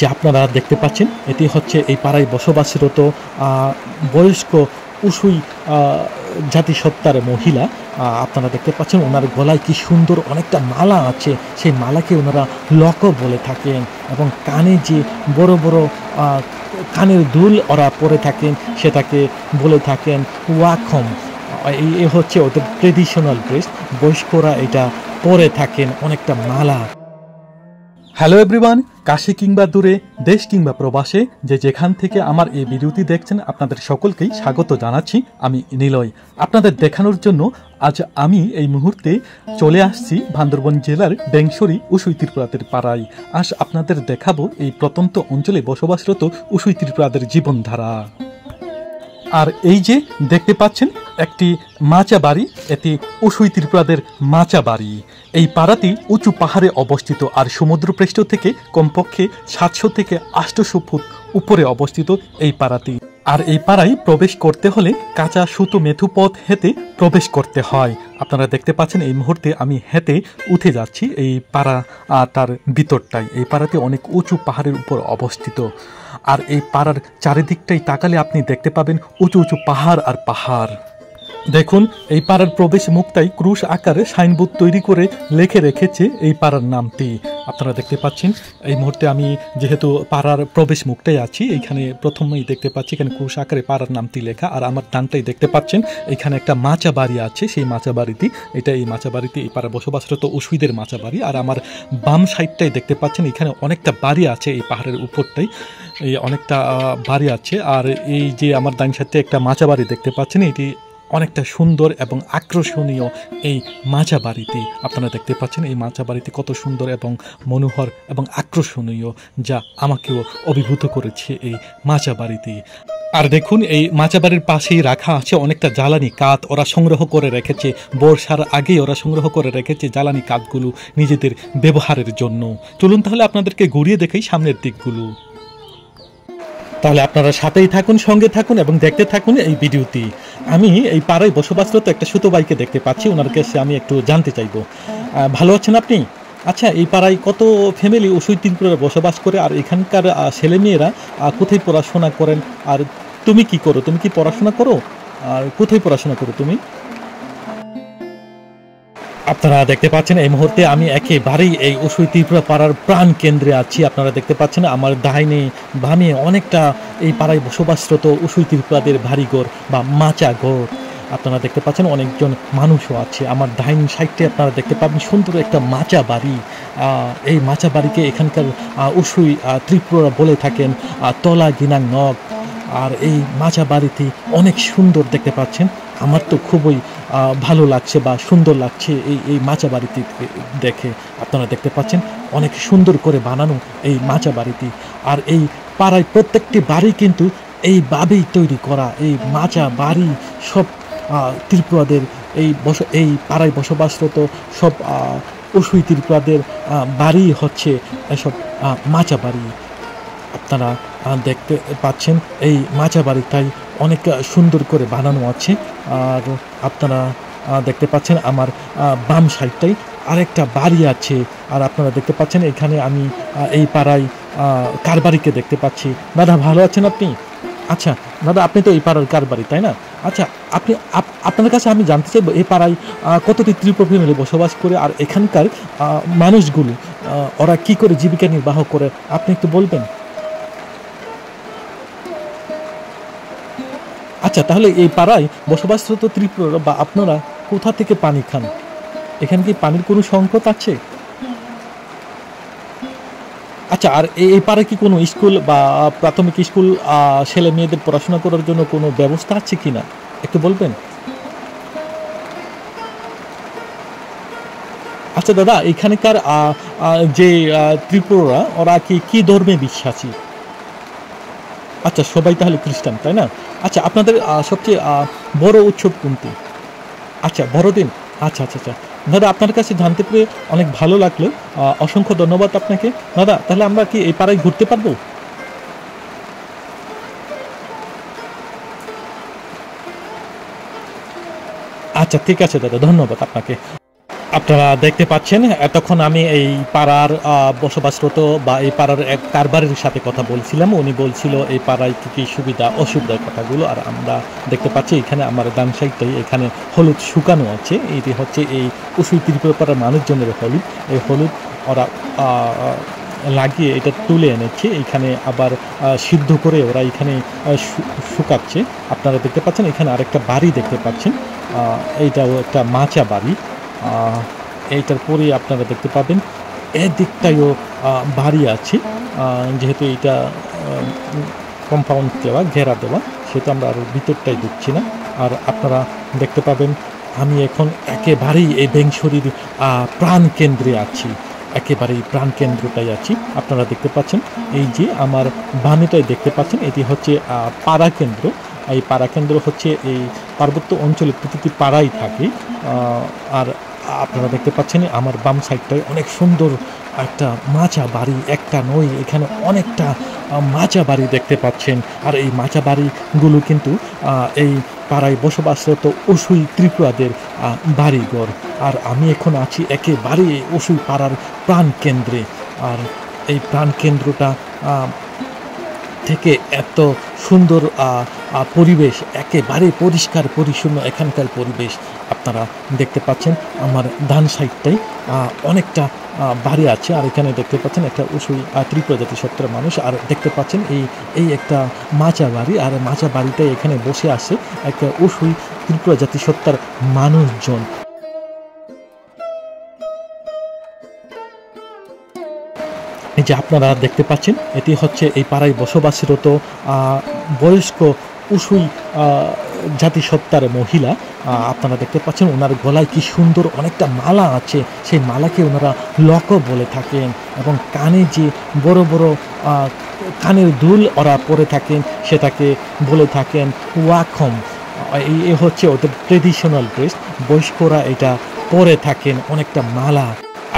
যে আপনারা দেখতে পাচ্ছেন এটি হচ্ছে এই পাড়ায় বসবাসরত বয়স্ক উসুই জাতিসত্তার মহিলা। আপনারা দেখতে পাচ্ছেন ওনার গলায় কি সুন্দর অনেকটা মালা আছে, সেই মালাকে ওনারা লক বলে থাকেন, এবং কানে যে বড় বড় কানের দুল ওরা পরে থাকেন সেটাকে বলে থাকেন ওয়াখম। এই হচ্ছে ওদের ট্রেডিশনাল ড্রেস, বয়স্করা এটা পরে থাকেন অনেকটা মালা। হ্যালো এভরিওয়ান, কাছে কিংবা দূরে, দেশ কিংবা প্রবাসে, যে যেখান থেকে আমার এই ভিডিওটি দেখছেন আপনাদের সকলকেই স্বাগত জানাচ্ছি। আমি নিলয়। আপনাদের দেখানোর জন্য আজ আমি এই মুহূর্তে চলে আসছি বান্দরবান জেলার ডেংসরি উসুই ত্রিপুরাদের পাড়ায়। আজ আপনাদের দেখাবো এই প্রত্যন্ত অঞ্চলে বসবাসরত উসুই ত্রিপুরাদের জীবনধারা। আর এই যে দেখতে পাচ্ছেন একটি মাচা বাড়ি, এটি উসুই ত্রিপুরাদের মাচা বাড়ি। এই পাড়াটি উঁচু পাহাড়ে অবস্থিত আর সমুদ্রপৃষ্ঠ থেকে কমপক্ষে 700 থেকে 800 ফুট উপরে অবস্থিত এই পাড়াটি। আর এই পাড়ায় প্রবেশ করতে হলে কাঁচা সুতো মেথু পথ হেঁটে প্রবেশ করতে হয়। আপনারা দেখতে পাচ্ছেন এই মুহূর্তে আমি হেঁটে উঠে যাচ্ছি এই পাড়া তার ভিতরটাই। এই পাড়াটি অনেক উঁচু পাহাড়ের উপর অবস্থিত। আর এই পাড়ার চারিদিকটাই তাকালে আপনি দেখতে পাবেন উঁচু উঁচু পাহাড় আর পাহাড়। দেখুন এই পাড়ার প্রবেশ মুখটাই ক্রুশ আকারে সাইনবোর্ড তৈরি করে লিখে রেখেছে এই পাড়ার নামটি। আপনারা দেখতে পাচ্ছেন এই মুহূর্তে আমি যেহেতু পাড়ার প্রবেশ মুখটাই আছি, এইখানে প্রথমেই দেখতে পাচ্ছি এখানে ক্রুশ আকারে পাড়ার নামটি লেখা। আর আমার ডানটাই দেখতে পাচ্ছেন এখানে একটা মাচা বাড়ি আছে, সেই মাচা বাড়িটি এই মাচা বাড়িতে এই পাড়ার বসবাসরত উসুইদের মাচা বাড়ি। আর আমার বাম সাইডটাই দেখতে পাচ্ছেন এখানে অনেকটা বাড়ি আছে, এই পাহাড়ের উপরটাই এই অনেকটা বাড়ি আছে। আর এই যে আমার ডান সাইডে একটা মাচা বাড়ি দেখতে পাচ্ছেন, এটি অনেকটা সুন্দর এবং আকর্ষণীয় এই মাচা বাড়িটি। আপনারা দেখতে পাচ্ছেন এই মাচা বাড়িটি কত সুন্দর এবং মনোহর এবং আকর্ষণীয়, যা আমাকেও অভিভূত করেছে এই মাচা বাড়িটি। আর দেখুন এই মাচা বাড়ির পাশেই রাখা আছে অনেকটা জ্বালানি কাঠ, ওরা সংগ্রহ করে রেখেছে, বর্ষার আগেই ওরা সংগ্রহ করে রেখেছে জ্বালানি কাঠগুলো নিজেদের ব্যবহারের জন্য। চলুন তাহলে আপনাদেরকে ঘুরিয়ে দেখাই সামনের দিকগুলো। তাহলে আপনারা সাথেই থাকুন, সঙ্গে থাকুন এবং দেখতে থাকুন এই ভিডিওটি। আমি এই পাড়ায় বসবাসরত একটা সুতো বাইকে দেখতে পাচ্ছি, ওনার কাছে আমি একটু জানতে চাইবো। ভালো আছেন আপনি? আচ্ছা, এই পাড়ায় কত ফ্যামিলি উসুই ত্রিপুরায় বসবাস করে, আর এখানকার ছেলেমেয়েরা কোথায় পড়াশোনা করেন? আর তুমি কি করো? তুমি কি পড়াশোনা করো? আর কোথায় পড়াশোনা করো তুমি? আপনারা দেখতে পাচ্ছেন এই মুহূর্তে আমি একেবারেই এই উসুই ত্রিপুরা পাড়ার প্রাণ কেন্দ্রে আছি। আপনারা দেখতে পাচ্ছেন আমার ডাইনে বামে অনেকটা এই পাড়ায় বসবাসরত উসুই ত্রিপুরাদের বাড়িঘর বা মাচা ঘর। আপনারা দেখতে পাচ্ছেন অনেকজন মানুষও আছে। আমার ডাইন সাইডে আপনারা দেখতে পাবেন সুন্দর একটা মাচা বাড়ি। এই মাচা বাড়িকে এখানকার উসুই ত্রিপুরা বলে থাকেন তলা গিনাং নগ। আর এই মাচা বাড়িটি অনেক সুন্দর দেখতে পাচ্ছেন। আমার তো খুবই ভালো লাগছে বা সুন্দর লাগছে এই মাচা বাড়িটি দেখে। আপনারা দেখতে পাচ্ছেন অনেক সুন্দর করে বানানো এই মাচা বাড়িটি। আর এই পাড়ায় প্রত্যেকটি বাড়ি কিন্তু এইভাবেই তৈরি করা। এই মাচা বাড়ি সব ত্রিপুরাদের এই পাড়ায় বসবাসরত সব উসুই ত্রিপুরাদের বাড়ি হচ্ছে এসব মাচা বাড়ি। আপনারা দেখতে পাচ্ছেন এই মাচা বাড়িটাই অনেক সুন্দর করে বানানো আছে। আর আপনারা দেখতে পাচ্ছেন আমার বাম সাইডটাই আরেকটা বাড়ি আছে। আর আপনারা দেখতে পাচ্ছেন এখানে আমি এই পাড়ায় কারবারিকে দেখতে পাচ্ছি। দাদা ভালো আছেন আপনি? আচ্ছা দাদা, আপনি তো এই পাড়ার কারবারি, তাই না? আচ্ছা, আপনার কাছে আমি জানতে চাইবো এই পাড়ায় কতটি ত্রিপুরা ফ্যামিলি বসবাস করে, আর এখানকার মানুষগুলো ওরা কি করে জীবিকা নির্বাহ করে, আপনি একটু বলবেন? আচ্ছা, তাহলে এই পাড়ায় বসবাসরত ত্রিপুরা বা আপনারা কোথা থেকে পানি খান? এখানে কি পানির কোনো সংকট আছে? আচ্ছা, আর এই পাড়ায় কি কোনো স্কুল বা প্রাথমিক স্কুল ছেলে মেয়েদের পড়াশোনা করার জন্য কোনো ব্যবস্থা আছে কিনা একটু বলবেন? আচ্ছা দাদা, এখানকার যে ত্রিপুরা ওরা কি ধর্মে বিশ্বাসী? আচ্ছা, সবাই তাহলে খ্রিস্টান, তাই না? আচ্ছা, আপনাদের সবচেয়ে বড় উৎসব কোনটি? আচ্ছা, বড়দিন। আচ্ছা আচ্ছা আচ্ছা দাদা, আপনার কাছে জানতে পেরে অনেক ভালো লাগলো। অসংখ্য ধন্যবাদ আপনাকে। দাদা, তাহলে আমরা কি এই পাড়ায় ঘুরতে পারবো? আচ্ছা ঠিক আছে দাদা, ধন্যবাদ আপনাকে। আপনারা দেখতে পাচ্ছেন এতক্ষণ আমি এই পাড়ার বসবাসরত বা এই পাড়ার এক কারবারের সাথে কথা বলছিলাম। উনি বলছিল এই পাড়ায় কী কী সুবিধা অসুবিধার কথাগুলো। আর আমরা দেখতে পাচ্ছি এখানে আমার ডান সাইডটাই এখানে হলুদ শুকানো আছে। এটি হচ্ছে এই উসুই ত্রিপুরা পাড়ার মানুষজনের হলুদ। এই হলুদ ওরা লাগিয়ে এটা তুলে এনেছে, এইখানে আবার সিদ্ধ করে ওরা এখানে শুকাচ্ছে। আপনারা দেখতে পাচ্ছেন এখানে আরেকটা বাড়ি দেখতে পাচ্ছেন, এইটাও একটা মাচা বাড়ি। এইটার পরে আপনারা দেখতে পাবেন এদিকটায়ও বাড়ি আছে, যেহেতু এটা কম্পাউন্ড দেওয়া, ঘেরা দেওয়া, সেটা আমরা আর ভিতরটাই ঢুকছি না। আর আপনারা দেখতে পাবেন আমি এখন একেবারেই এই বেংশরীর প্রাণ কেন্দ্রে আছি, একেবারেই প্রাণ কেন্দ্রটাই আছি। আপনারা দেখতে পাচ্ছেন এই যে আমার বামেটাই দেখতে পাচ্ছেন, এটি হচ্ছে পাড়া কেন্দ্র। এই পাড়া কেন্দ্র হচ্ছে এই পার্বত্য অঞ্চলে প্রতিটি পাড়াই থাকে। আর আপনারা দেখতে পাচ্ছেন আমার বাম সাইডটায় অনেক সুন্দর একটা মাচা বাড়ি, একটা নই, এখানে অনেকটা মাচা বাড়ি দেখতে পাচ্ছেন। আর এই মাচা বাড়িগুলো কিন্তু এই পাড়ায় বসবাসরত উসুই ত্রিপুরাদের বাড়িঘর। আর আমি এখন আছি একেবারে উসুই পাড়ার প্রাণ কেন্দ্রে। আর এই প্রাণ কেন্দ্রটা থেকে এত সুন্দর পরিবেশ, একেবারে পরিষ্কার পরিচ্ছন্ন এখানকার পরিবেশ। আপনারা দেখতে পাচ্ছেন আমার ডান সাইডটাই অনেকটা বাড়ি আছে। আর এখানে দেখতে পাচ্ছেন একটা উসুই ত্রিপুরা জাতিসত্তার মানুষ। আর দেখতে পাচ্ছেন এই একটা মাচা বাড়ি, আর মাচা বাড়িটাই এখানে বসে আছে একটা উসুই ত্রিপুরা জাতিসত্তার মানুষজন। এই যে আপনারা দেখতে পাচ্ছেন এটি হচ্ছে এই পাড়ায় বসবাসরত বয়স্ক উসুই জাতিসত্তার মহিলা। আপনারা দেখতে পাচ্ছেন ওনার গলায় কি সুন্দর অনেকটা মালা আছে, সেই মালাকে ওনারা লক বলে থাকেন। এবং কানে যে বড় বড় কানের দুল ওরা পরে থাকেন সেটাকে বলে থাকেন ওয়াখম। এই হচ্ছে ওদের ট্রেডিশনাল ড্রেস, বয়স্করা এটা পরে থাকেন অনেকটা মালা।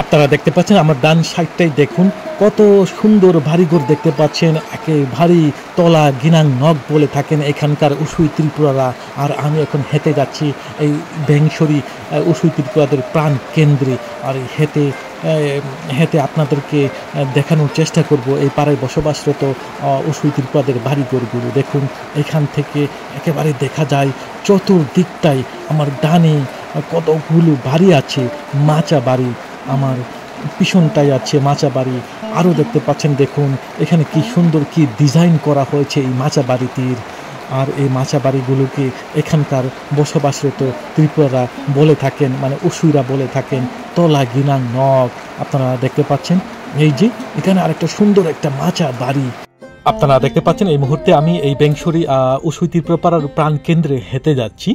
আপনারা দেখতে পাচ্ছেন আমার ডান সাইডটাই দেখুন কত সুন্দর বাড়িঘর দেখতে পাচ্ছেন, একে ভারী তলা গিনাং নখ বলে থাকেন এখানকার উসুই ত্রিপুরারা। আর আমি এখন হেঁটে যাচ্ছি এই বেংশরী উসুই ত্রিপুরাদের প্রাণ কেন্দ্রে। আর হেঁটে হেঁটে আপনাদেরকে দেখানোর চেষ্টা করব এই পাড়ায় বসবাসরত উসুই ত্রিপুরাদের বাড়িঘরগুলো। দেখুন এখান থেকে একেবারে দেখা যায় চতুর্দিকটাই আমার ডানে কতগুলো বাড়ি আছে, মাচা বাড়ি। আমার পিছনটাই আছে মাচা বাড়ি। আরও দেখতে পাচ্ছেন দেখুন এখানে কি সুন্দর কি ডিজাইন করা হয়েছে এই মাচা বাড়িটির। আর এই মাচা বাড়িগুলোকে এখানকার বসবাসরত ত্রিপুরারা বলে থাকেন, মানে উসুইরা বলে থাকেন তলা গিনাং নখ। আপনারা দেখতে পাচ্ছেন এই যে এখানে আরেকটা সুন্দর একটা মাচা বাড়ি। আপনারা দেখতে পাচ্ছেন এই মুহূর্তে আমি এই বেংশরী উসুই ত্রিপুরা পাড়ার প্রাণ কেন্দ্রে হেঁটে যাচ্ছি।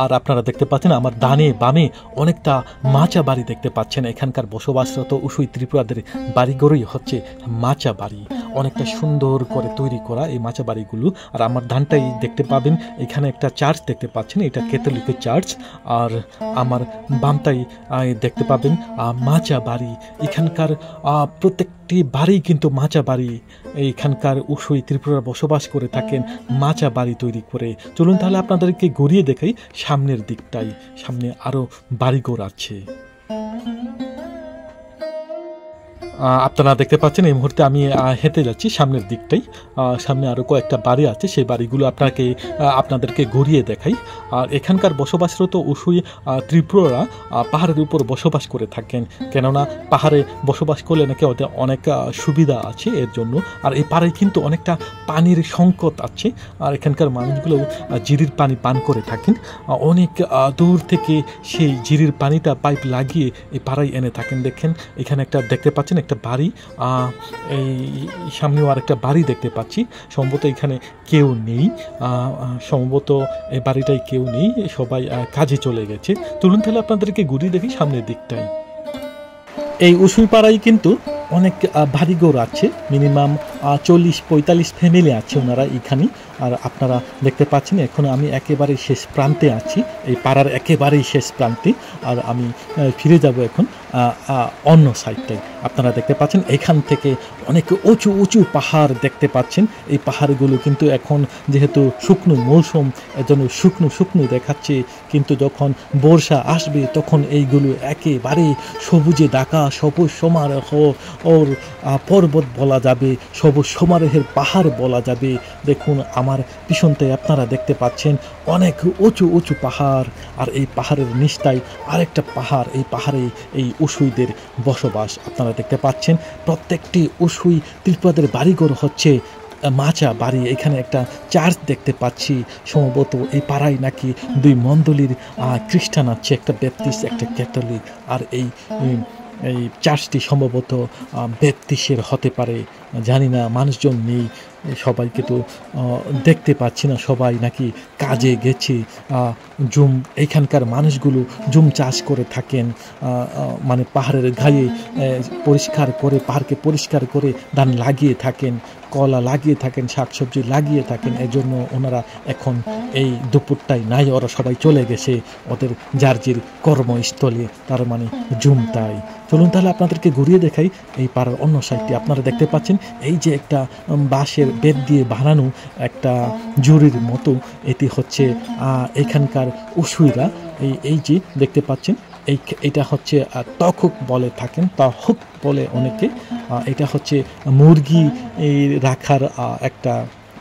আর আপনারা দেখতে পাচ্ছেন আমার ডানে বামে অনেকটা মাচা বাড়ি দেখতে পাচ্ছেন। এখানকার বসবাসরত উসুই ত্রিপুরাদের বাড়িঘরই হচ্ছে মাচা বাড়ি, অনেকটা সুন্দর করে তৈরি করা এই মাচা বাড়িগুলো। আর আমার ডানটাই দেখতে পাবেন এখানে একটা চার্চ দেখতে পাচ্ছেন, এটা ক্যাথলিকের চার্চ। আর আমার বামটাই দেখতে পাবেন মাচা বাড়ি। এখানকার প্রত্যেকটি বাড়ি কিন্তু মাচা বাড়ি। এইখানকার উসুই ত্রিপুরা বসবাস করে থাকেন মাচা বাড়ি তৈরি করে। চলুন তাহলে আপনাদেরকে ঘুরিয়ে দেখাই সামনের দিকটাই, সামনে আরও বাড়িঘর আছে। আপনারা দেখতে পাচ্ছেন এই মুহূর্তে আমি হেঁটে যাচ্ছি সামনের দিকটাই। সামনে আরও কয়েকটা বাড়ি আছে, সেই বাড়িগুলো আপনাদেরকে ঘুরিয়ে দেখাই। আর এখানকার বসবাসরত উসুই ত্রিপুরারা পাহাড়ের উপর বসবাস করে থাকেন, কেননা পাহাড়ে বসবাস করলে নাকি ওদের অনেক সুবিধা আছে এর জন্য। আর এই পাড়ায় কিন্তু অনেকটা পানির সংকট আছে। আর এখানকার মানুষগুলো জিরির পানি পান করে থাকেন, অনেক দূর থেকে সেই জিরির পানিটা পাইপ লাগিয়ে এই পাড়ায় এনে থাকেন। দেখেন এখানে একটা দেখতে পাচ্ছেন একটা বাড়ি, এই সামনেও আরেকটা বাড়ি দেখতে পাচ্ছি। সম্ভবত এখানে কেউ নেই, সম্ভবত এই বাড়িটাই কেউ নেই, সবাই কাজে চলে গেছে। চলুন তাহলে আপনাদেরকে ঘুরিয়ে দেখি সামনের দিকটাই। এই উসুই পাড়ায় কিন্তু অনেক বাড়িঘর আছে, মিনিমাম 40-45 ফ্যামিলি আছে ওনারা এখানে। আর আপনারা দেখতে পাচ্ছেন এখন আমি একেবারে শেষ প্রান্তে আছি, এই পাড়ার একেবারেই শেষ প্রান্তে। আর আমি ফিরে যাব এখন অন্য সাইডটাই আপনারা দেখতে পাচ্ছেন এখান থেকে অনেক উঁচু উঁচু পাহাড় দেখতে পাচ্ছেন। এই পাহাড়গুলো কিন্তু এখন যেহেতু শুকনো মৌসুম এজন্য শুকনো শুকনো দেখাচ্ছে, কিন্তু যখন বর্ষা আসবে তখন এইগুলো একেবারে সবুজে ঢাকা, সবুজ সমারোহ ওর পর্বত বলা যাবে, সবুজ সমারোহের পাহাড় বলা যাবে। দেখুন আমার পিছনটায় আপনারা দেখতে পাচ্ছেন অনেক উঁচু উঁচু পাহাড়, আর এই পাহাড়ের নিচটায় আরেকটা পাহাড়। এই পাহাড়ে এই উসুইদের বসবাস আপনারা দেখতে পাচ্ছেন। প্রত্যেকটি উসুই ত্রিপুরাদের বাড়িঘর হচ্ছে মাচা বাড়ি। এখানে একটা চার্চ দেখতে পাচ্ছি, সম্ভবত এই পাড়ায় নাকি দুই মণ্ডলীর খ্রিস্টান আছে, একটা ব্যাপটিস্ট একটা ক্যাথলিক, আর এই চার্চটি সম্ভবত ব্যাপটিস্টের হতে পারে, জানি না, মানুষজন নেই, সবাইকে তো দেখতে পাচ্ছি না, সবাই নাকি কাজে গেছে। জুম এখানকার মানুষগুলো জুম চাষ করে থাকেন, মানে পাহাড়ের গায়ে পরিষ্কার করে, পাহাড়কে পরিষ্কার করে ধান লাগিয়ে থাকেন, কলা লাগিয়ে থাকেন, শাকসবজি লাগিয়ে থাকেন। এজন্য ওনারা এখন এই দুপুরটাই নাই, ওরা সবাই চলে গেছে ওদের যার কর্মস্থলে, তার মানে জুমটাই। চলুন তাহলে আপনাদেরকে ঘুরিয়ে দেখাই এই পাড়ার অন্য সাইডটি। আপনারা দেখতে পাচ্ছেন এই যে একটা বাঁশের বেত দিয়ে বানানো একটা জুড়ির মতো, এটি হচ্ছে এখানকার উসুইরা এই যে দেখতে পাচ্ছেন এটা হচ্ছে তখুক বলে থাকেন, তহুক বলে অনেকে। এটা হচ্ছে মুরগি রাখার একটা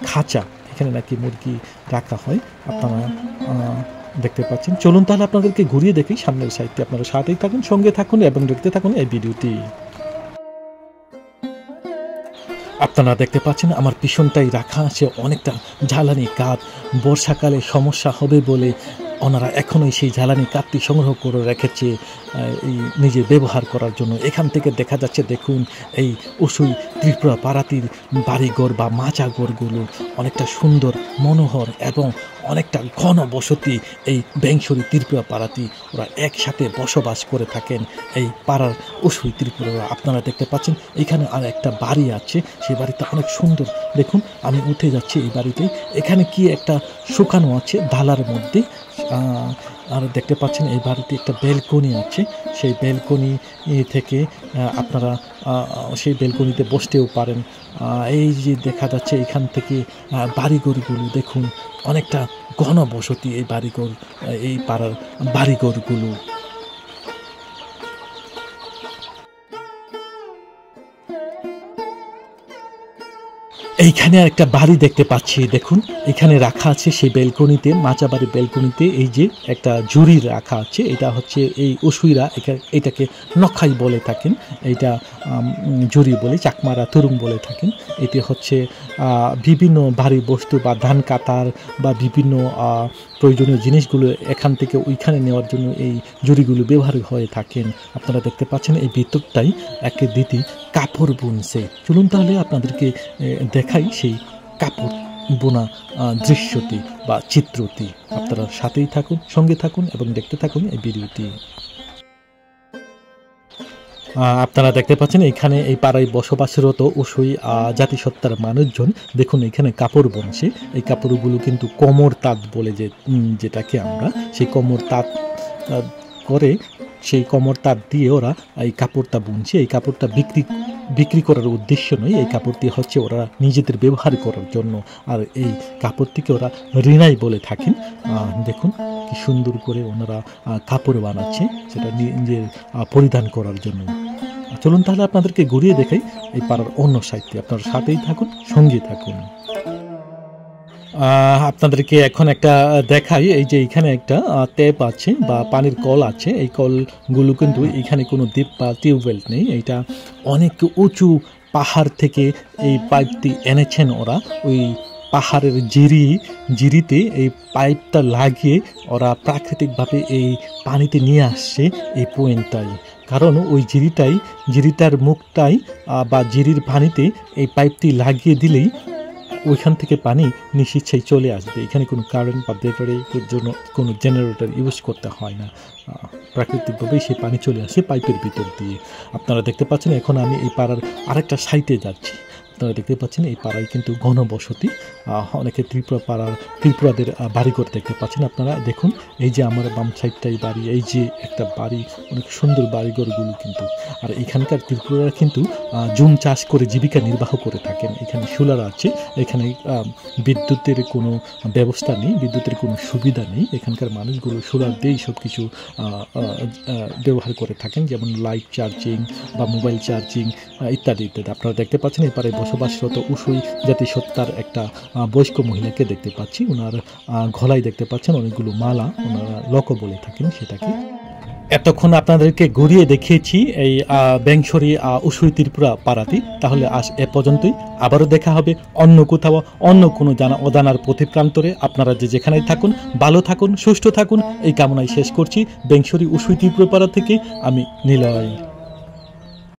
খাঁচা, এখানে নাকি মুরগি রাখা হয়, আপনারা দেখতে পাচ্ছেন। চলুন তাহলে আপনাদেরকে ঘুরিয়ে দেখি সামনের সাইডটি। আপনারা সাথেই থাকুন, সঙ্গে থাকুন এবং দেখতে থাকুন এই ভিডিওটি। আপনারা দেখতে পাচ্ছেন আমার পিছনটাই রাখা আছে অনেকটা জ্বালানি কাঠ। বর্ষাকালে সমস্যা হবে বলে ওনারা এখনোই সেই জ্বালানি কাঠটি সংগ্রহ করে রেখেছে এই নিজে ব্যবহার করার জন্য। এখান থেকে দেখা যাচ্ছে, দেখুন এই উসুই ত্রিপুরা পাড়াতির বাড়িঘর বা মাচাঘরগুলো অনেকটা সুন্দর, মনোহর এবং অনেকটা ঘন বসতি। এই বেংসরি ত্রিপুরা পাড়াতি ওরা একসাথে বসবাস করে থাকেন এই পাড়ার উসুই ত্রিপুরা। আপনারা দেখতে পাচ্ছেন এখানে আর একটা বাড়ি আছে, সেই বাড়িটা অনেক সুন্দর। দেখুন আমি উঠে যাচ্ছি এই বাড়িতে, এখানে কি একটা শুকানো আছে ডালার মধ্যে। আর দেখতে পাচ্ছেন এই বাড়িতে একটা ব্যালকনি আছে, সেই ব্যালকনি থেকে আপনারা সেই ব্যালকনিতে বসতেও পারেন। এই যে দেখা যাচ্ছে এখান থেকে বাড়িঘরগুলো দেখুন অনেকটা ঘন বসতি এই বাড়িঘর, এই পাড়ার বাড়িঘরগুলো। এইখানে একটা বাড়ি দেখতে পাচ্ছি, দেখুন এখানে রাখা আছে সেই ব্যালকনিতে, মাচা বাড়ির ব্যালকনিতে এই যে একটা ঝুড়ি রাখা আছে। এটা হচ্ছে এই উসুইরা এটাকে নখাই বলে থাকেন, এইটা ঝুড়ি বলে, চাকমারা তুরুং বলে থাকেন। এটি হচ্ছে বিভিন্ন ভারী বস্তু বা ধান কাটার বা বিভিন্ন প্রয়োজনীয় জিনিসগুলো এখান থেকে ওইখানে নেওয়ার জন্য এই ঝুড়িগুলো ব্যবহার হয়ে থাকেন। আপনারা দেখতে পাচ্ছেন এই ভিতরটাই একে দিদি কাপড় বুনছে। চলুন তাহলে আপনাদেরকে দেখাই সেই কাপড় বোনা দৃশ্যটি বা চিত্রটি। আপনারা সাথেই থাকুন, সঙ্গে থাকুন এবং দেখতে থাকুন এই ভিডিওটি। আপনারা দেখতে পাচ্ছেন এখানে এই পাড়ায় বসবাসরত উসুই জাতিসত্তার মানুষজন। দেখুন এখানে কাপড় বুনছে, এই কাপড়গুলো কিন্তু কোমর তাঁত বলে যেটাকে আমরা, সেই কোমর তাঁত করে, সেই কোমর তাঁত দিয়ে ওরা এই কাপড়টা বুনছে। এই কাপড়টা বিক্রি করার উদ্দেশ্য নয়, এই কাপড়টি হচ্ছে ওরা নিজেদের ব্যবহার করার জন্য। আর এই কাপড়টিকে ওরা রিনাই বলে থাকেন। দেখুন কি সুন্দর করে ওনারা কাপড় বানাচ্ছে, সেটা নিজের পরিধান করার জন্য। চলুন তাহলে আপনাদেরকে ঘুরিয়ে দেখাই এই পাড়ার অন্য সাইডটি। আপনারা সাথেই থাকুন, সঙ্গে থাকুন। আপনাদেরকে এখন একটা দেখাই, এই যে এখানে একটা ট্যাপ আছে বা পানির কল আছে। এই কলগুলো কিন্তু এখানে কোনো দ্বীপ বা টিউবওয়েল নেই, এটা অনেক উঁচু পাহাড় থেকে এই পাইপটি এনেছেন ওরা। ওই পাহাড়ের জিরিতে এই পাইপটা লাগিয়ে ওরা প্রাকৃতিকভাবে এই পানিতে নিয়ে আসছে এই পয়েন্টটাই। কারণ ওই জিরিটার মুখটাই বা জিরির পানিতে এই পাইপটি লাগিয়ে দিলেই ওইখান থেকে পানি নিশ্চিত চলে আসবে। এখানে কোনো কারেন্ট বা ব্যাটারির জন্য কোনো জেনারেটর ইউজ করতে হয় না, প্রাকৃতিকভাবেই সেই পানি চলে আসে পাইপের ভিতর দিয়ে। আপনারা দেখতে পাচ্ছেন এখন আমি এই পাড়ার আরেকটা সাইটে যাচ্ছি। আপনারা দেখতে পাচ্ছেন এই পাড়ায় কিন্তু ঘনবসতি, অনেকে ত্রিপুরাদের বাড়িঘর দেখতে পাচ্ছেন আপনারা। দেখুন এই যে আমার বাম সাইডটাই বাড়ি, এই যে একটা বাড়ি, অনেক সুন্দর বাড়িঘরগুলো কিন্তু। আর এখানকার ত্রিপুরারা কিন্তু জুম চাষ করে জীবিকা নির্বাহ করে থাকেন। এখানে সোলার আছে, এখানে বিদ্যুতের কোনো ব্যবস্থা নেই, বিদ্যুতের কোনো সুবিধা নেই। এখানকার মানুষগুলো সোলার দিয়েই সব কিছু ব্যবহার করে থাকেন, যেমন লাইট চার্জিং বা মোবাইল চার্জিং ইত্যাদি ইত্যাদি। আপনারা দেখতে পাচ্ছেন এপারে বসবাসরত উসুই জাতিসত্তার একটা বয়স্ক মহিলাকে দেখতে পাচ্ছি। ওনার গলায় দেখতে পাচ্ছেন অনেকগুলো মালা, ওনারা লক বলে থাকেন সেটাকে। এতক্ষণ আপনাদেরকে ঘুরিয়ে দেখিয়েছি এই বেংশরি উসুই ত্রিপুরা পাড়াটি। তাহলে আজ এ পর্যন্তই, আবারও দেখা হবে অন্য কোথাও, অন্য কোনো অজানার প্রতিপ্রান্তরে। আপনারা যেখানেই থাকুন ভালো থাকুন, সুস্থ থাকুন এই কামনায় শেষ করছি। বেংশরি উসুই ত্রিপুরা পাড়া থেকে আমি নিলয়।